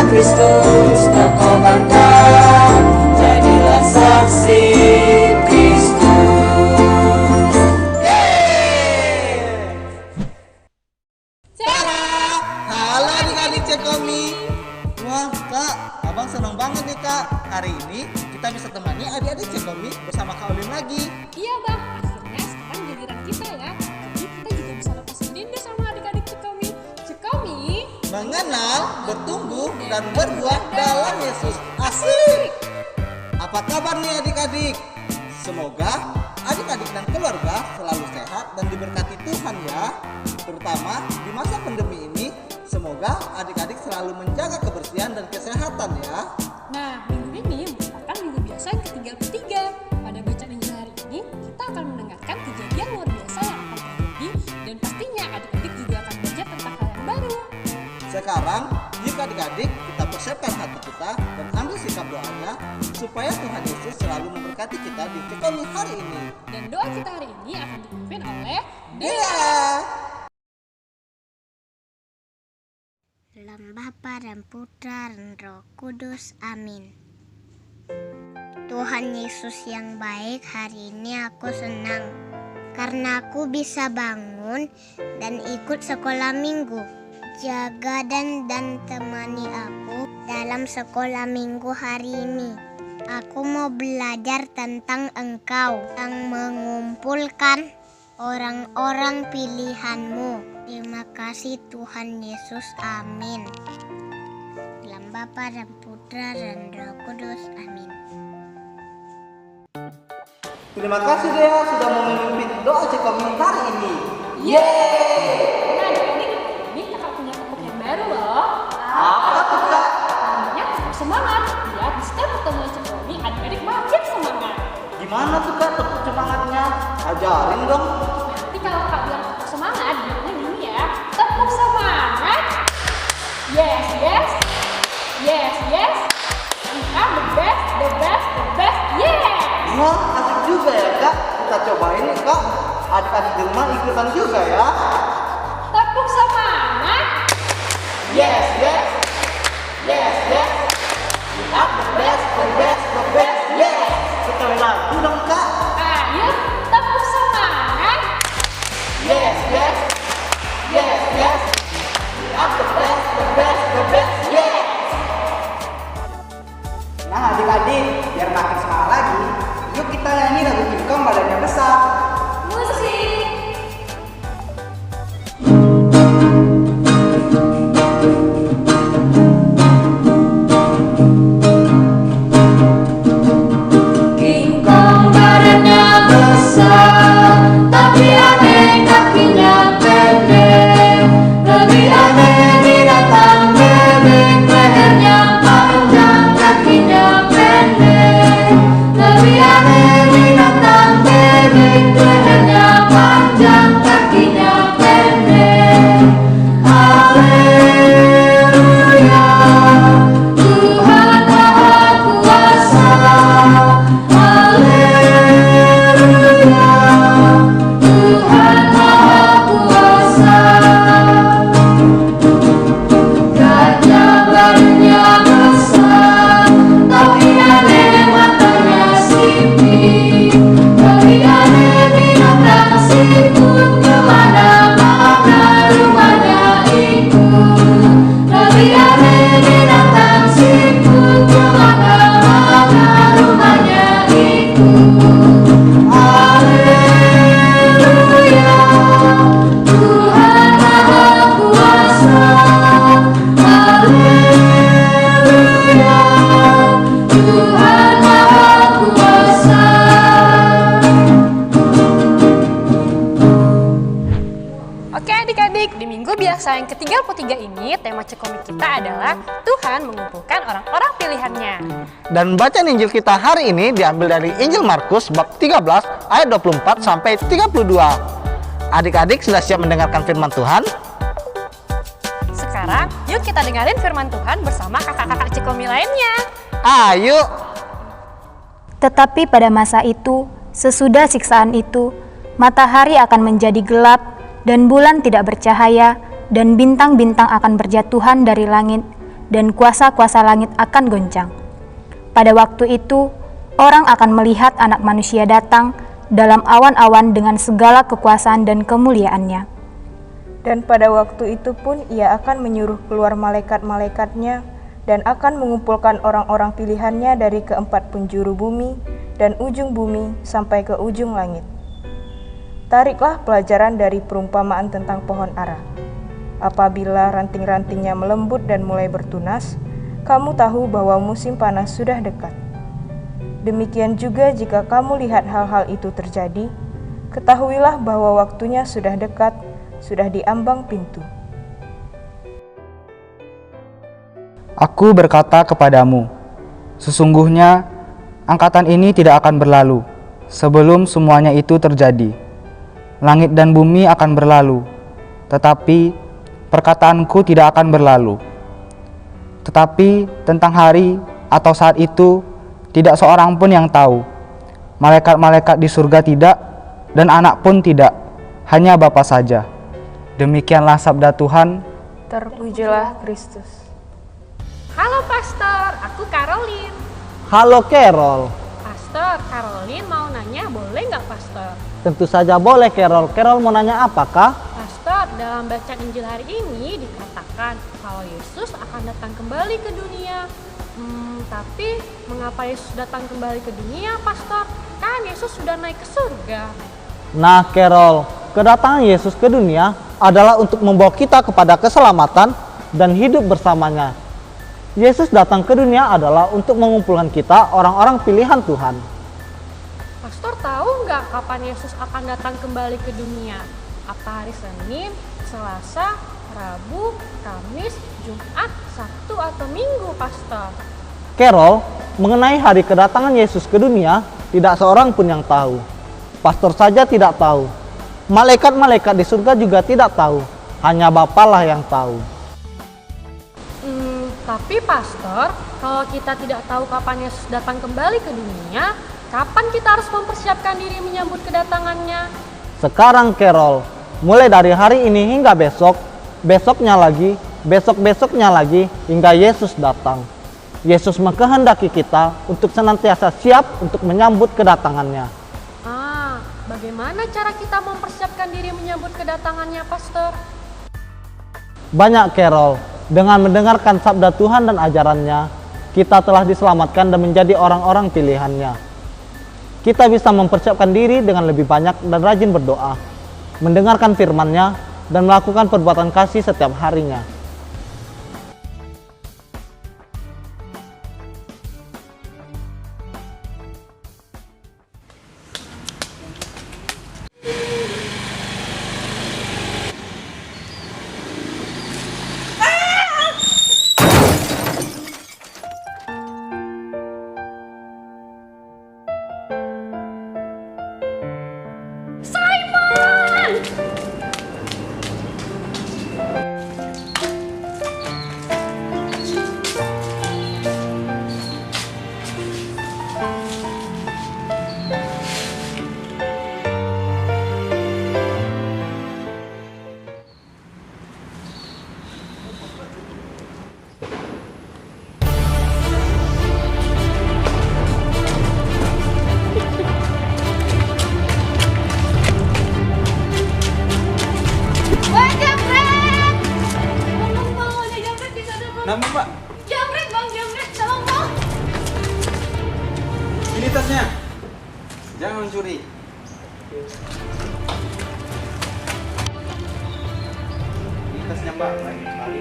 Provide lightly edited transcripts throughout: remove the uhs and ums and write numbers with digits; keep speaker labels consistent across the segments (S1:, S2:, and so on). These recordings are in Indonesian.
S1: Kristus tak korbankan, jadilah saksi Kristus.
S2: Halo adik-adik Cekomi. Wah Kak, Abang senang banget nih Kak. Hari ini kita bisa temani adik-adik Cekomi bersama Kak Ulin lagi.
S3: Iya Bang, akhirnya sekarang giliran kita ya. Jadi kita juga bisa lepas rindu sama adik-adik Cekomi. Cekomi
S2: Mengenal, bertumbuh, dan berbuah dalam Yesus. Asik! Apa kabar nih adik-adik? Semoga adik-adik dan keluarga selalu sehat dan diberkati Tuhan ya. Terutama di masa pandemi ini, semoga adik-adik selalu menjaga kebersihan dan kesehatan ya.
S3: Nah, minggu ini merupakan minggu biasa yang ke-33. Pada bacaan Injil hari ini, kita akan mendengarkan kejadian luar biasa yang akan terjadi dan pastinya adik-adik juga akan belajar tentang hal yang baru.
S2: Sekarang, yuk adik-adik kita persiapkan hati kita dan ambil sikap doanya supaya Tuhan Yesus selalu memberkati kita di Cekomi hari ini.
S3: Dan doa kita hari ini akan dipimpin oleh
S2: Dea!
S4: Dalam Bapa dan Putra dan Roh Kudus. Amin. Tuhan Yesus yang baik, hari ini aku senang karena aku bisa bangun dan ikut sekolah minggu. Jaga dan temani aku dalam sekolah minggu hari ini. Aku mau belajar tentang Engkau yang mengumpulkan orang-orang pilihan-Mu. Terima kasih Tuhan Yesus. Amin. Dalam Bapa dan Putra dan Roh Kudus. Amin.
S2: Terima kasih Dea sudah mau memimpin doa Cekomi hari ini. Yeay!
S3: Nah adik-adik, ini kakak punya topik yang baru loh.
S2: Apa tuh Kak?
S3: Namanya tepuk semangat. Biar di setiap pertemuan Cekomi, adik-adik makin semangat.
S2: Gimana tuh Kak tepuk semangatnya? Ajarin dong.
S3: Nanti kalau kak bilang tepuk semangat, bilangnya gini ya. Tepuk semangat. Yes, yes. Yes, yes. We are the best, the best, the best. Yes.
S2: Wah, asik juga ya Kak. Kita cobain nih Kak. Adik-adik di rumah ikutan juga ya.
S3: Tepuk semangat.
S2: Yes, yes. Yes, yes. We are the best, the best, the best. Yes. Sekali lagi dong Kak.
S3: Ayo, tepuk semangat.
S2: Yes, yes. Yes, yes. We are the best, the best, the best. Yes. Nah adik-adik, biar makin semangat lagi, yuk kita nyanyi lagu Kingkong Badannya Besar.
S3: Musik.
S1: King Kong badannya besar, tapi aneh kakinya pendek. Lebih aneh binatang bebek, lehernya panjang, kakinya pendek. Lebih aneh binatang bebek, lehernya panjang, kakinya pendek. Haleluya, Tuhan Maha Kuasa. Haleluya, Tuhan Maha Kuasa. Gajah badannya besar, tapi aneh matanya sipit. Lebih aneh binatang siput, kemana-mana rumahnya ikut. Lebih aneh binatang siput, kemana-mana rumahnya ikut. Haleluya, Tuhan Maha Kuasa. Haleluya, Tuhan Maha Kuasa.
S3: Oke adik-adik, di minggu biasa yang ke-33 ini, tema Cekomi kita adalah Tuhan mengumpulkan orang-orang pilihannya.
S2: Dan bacaan Injil kita hari ini diambil dari Injil Markus bab 13 ayat 24 sampai 32. Adik-adik sudah siap mendengarkan firman Tuhan?
S3: Sekarang, yuk kita dengerin firman Tuhan bersama kakak-kakak Cekomi lainnya.
S2: Ayo.
S5: Tetapi pada masa itu, sesudah siksaan itu, matahari akan menjadi gelap, dan bulan tidak bercahaya, dan bintang-bintang akan berjatuhan dari langit, dan kuasa-kuasa langit akan goncang. Pada waktu itu, orang akan melihat Anak Manusia datang dalam awan-awan dengan segala kekuasaan dan kemuliaannya.
S6: Dan pada waktu itu pun ia akan menyuruh keluar malaikat-malaikatnya dan akan mengumpulkan orang-orang pilihannya dari keempat penjuru bumi dan ujung bumi sampai ke ujung langit. Tariklah pelajaran dari perumpamaan tentang pohon ara. Apabila ranting-rantingnya melembut dan mulai bertunas, kamu tahu bahwa musim panas sudah dekat. Demikian juga jika kamu lihat hal-hal itu terjadi, ketahuilah bahwa waktunya sudah dekat, sudah di ambang pintu.
S7: Aku berkata kepadamu, sesungguhnya angkatan ini tidak akan berlalu sebelum semuanya itu terjadi. Langit dan bumi akan berlalu, tetapi perkataanku tidak akan berlalu. Tetapi tentang hari atau saat itu, tidak seorang pun yang tahu. Malaikat-malaikat di surga tidak, dan anak pun tidak, hanya Bapa saja. Demikianlah sabda Tuhan.
S6: Terpujilah Kristus.
S3: Halo Pastor, aku Caroline.
S8: Halo Carol.
S3: Pastor, Caroline mau nanya, boleh nggak Pastor?
S8: Tentu saja boleh Carol. Carol mau nanya apakah?
S3: Pastor, dalam bacaan Injil hari ini dikatakan kalau Yesus akan datang kembali ke dunia. Tapi mengapa Yesus datang kembali ke dunia, Pastor? Kan Yesus sudah naik ke surga.
S8: Nah Carol, kedatangan Yesus ke dunia adalah untuk membawa kita kepada keselamatan dan hidup bersamanya. Yesus datang ke dunia adalah untuk mengumpulkan kita orang-orang pilihan Tuhan.
S3: Pastor tahu nggak kapan Yesus akan datang kembali ke dunia? Apa hari Senin, Selasa, Rabu, Kamis, Jumat, Sabtu, atau Minggu, Pastor?
S8: Carol, mengenai hari kedatangan Yesus ke dunia, tidak seorang pun yang tahu. Pastor saja tidak tahu. Malaikat-malaikat di surga juga tidak tahu. Hanya Bapalah yang tahu.
S3: Tapi Pastor, kalau kita tidak tahu kapan Yesus datang kembali ke dunia, kapan kita harus mempersiapkan diri menyambut kedatangannya?
S8: Sekarang Carol, mulai dari hari ini hingga besok, besoknya lagi, besok-besoknya lagi, hingga Yesus datang. Yesus mengkehendaki kita untuk senantiasa siap untuk menyambut kedatangannya.
S3: Bagaimana cara kita mempersiapkan diri menyambut kedatangannya, Pastor?
S8: Banyak Carol, dengan mendengarkan sabda Tuhan dan ajarannya, kita telah diselamatkan dan menjadi orang-orang pilihannya. Kita bisa mempersiapkan diri dengan lebih banyak dan rajin berdoa, mendengarkan firman-Nya, dan melakukan perbuatan kasih setiap harinya.
S2: Nama Mbak?
S3: Jamret bang, jamret, tolong bang.
S2: Ini tasnya. Jangan mencuri. Ini tasnya Mbak. Baik sekali.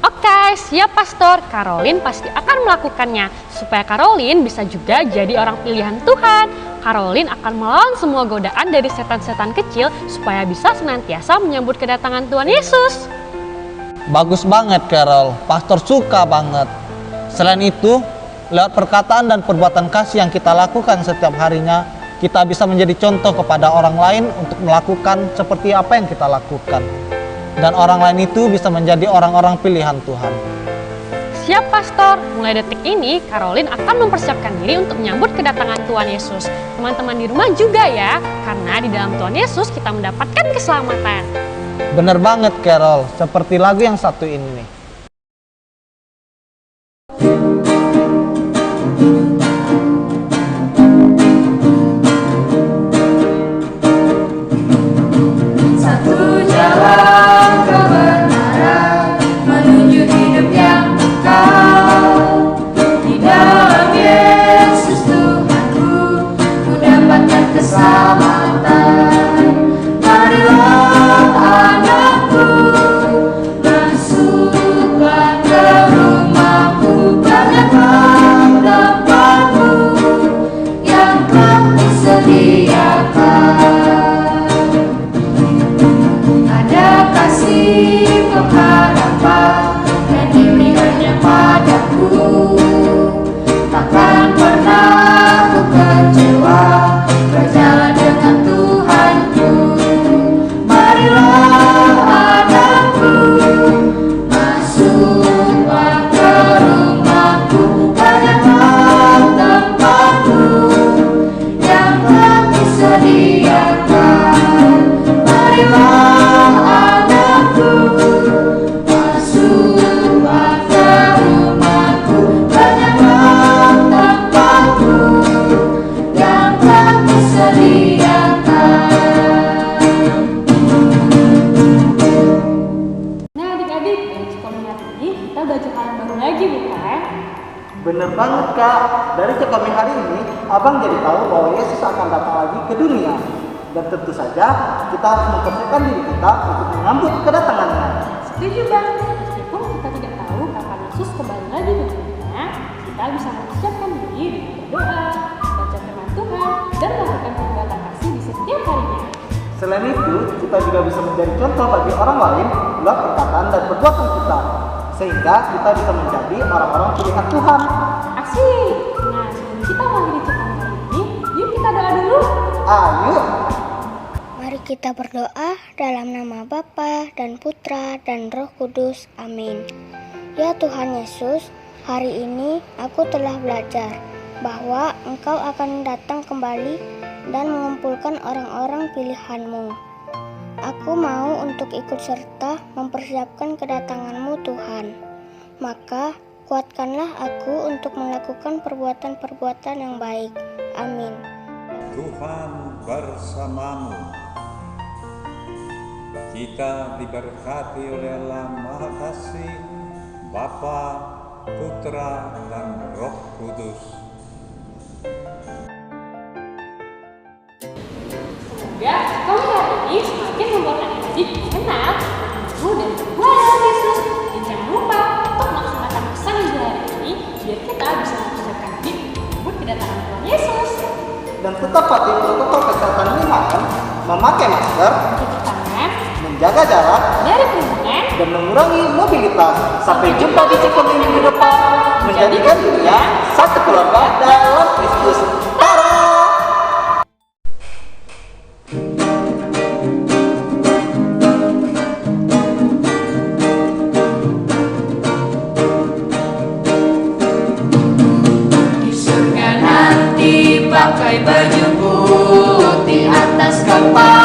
S3: Oke, siap Pastor. Caroline pasti akan melakukannya. Supaya Caroline bisa juga jadi orang pilihan Tuhan. Caroline akan melawan semua godaan dari setan-setan kecil supaya bisa senantiasa menyambut kedatangan Tuhan Yesus.
S8: Bagus banget Carol, Pastor suka banget. Selain itu, lewat perkataan dan perbuatan kasih yang kita lakukan setiap harinya, kita bisa menjadi contoh kepada orang lain untuk melakukan seperti apa yang kita lakukan. Dan orang lain itu bisa menjadi orang-orang pilihan Tuhan.
S9: Siap, Pastor. Mulai detik ini, Caroline akan mempersiapkan diri untuk menyambut kedatangan Tuhan Yesus. Teman-teman di rumah juga ya, karena di dalam Tuhan Yesus kita mendapatkan keselamatan.
S8: Bener banget Carol, seperti lagu yang satu ini nih.
S1: Satu jalan kebenaran menuju hidup yang kekal. Di dalam Yesus Tuhanku, ku dapatkan keselamatan. Marilah anakku, masuklah ke rumahku, banyaklah tempatmu yang telah disediakan. Ada kasih pengharapan dan diberikannya padaku. Takkan pernah ku kecewa berjalan dengan Tuhanku. Marilah anakku, masuklah ke rumahku, banyaklah tempatmu yang telah disediakan. Marilah anakku, masuklah ke rumahku, banyaklah tempatmu yang telah disediakan.
S3: Nah adik-adik, dari Cikomi hari ini kita belajar hal yang baru lagi bukan?
S2: Bener banget Kak, dari Cikomi hari ini Abang jadi tahu bahwa Yesus akan datang lagi ke dunia. Dan tentu saja kita harus mempersiapkan diri kita untuk menyambut kedatangannya.
S3: Setuju Bang, meskipun kita tidak tahu kapan Yesus kembali lagi ke dunia, kita bisa mempersiapkan diri dengan berdoa, baca firman Tuhan, dan melakukan perbuatan kasih di setiap harinya.
S2: Selain itu, kita juga bisa menjadi contoh bagi orang lain lewat perkataan dan perbuatan kita, sehingga kita bisa menjadi orang-orang pilihan Tuhan.
S3: Asik! Nah, sebelum kita mengakhiri Cikomi hari ini, yuk kita doa dulu.
S2: Ayo,
S4: Mari kita berdoa dalam nama Bapa dan Putra dan Roh Kudus. Amin. Ya Tuhan Yesus, hari ini aku telah belajar bahwa Engkau akan datang kembali dan mengumpulkan orang-orang pilihan-Mu. Aku mau untuk ikut serta mempersiapkan kedatangan-Mu Tuhan. Maka kuatkanlah aku untuk melakukan perbuatan-perbuatan yang baik. Amin.
S10: Tuhan bersamamu. Kita diberkati oleh Allah Maha Kasih, Bapa, Putra, dan Roh Kudus.
S3: Semoga Cikomi hari ini semakin membuat adik-adik kenal ilmu dan perbuatan Yesus. Dan jangan lupa untuk melaksanakan pesan yang hari ini biar kita bisa mempersiapkan diri untuk kedatangan Tuhan Yesus.
S2: dan tetap patuhi protokol kesehatan 5M, memakai masker,
S3: Cuci tangan,
S2: menjaga jarak,
S3: dari kerumunan,
S2: dan mengurangi mobilitas. Sampai jumpa di Cikomi minggu depan, menjadikan dunia satu keluarga dalam Kristus. Tara!
S1: Di surga nanti pakai baju putih atas kepala.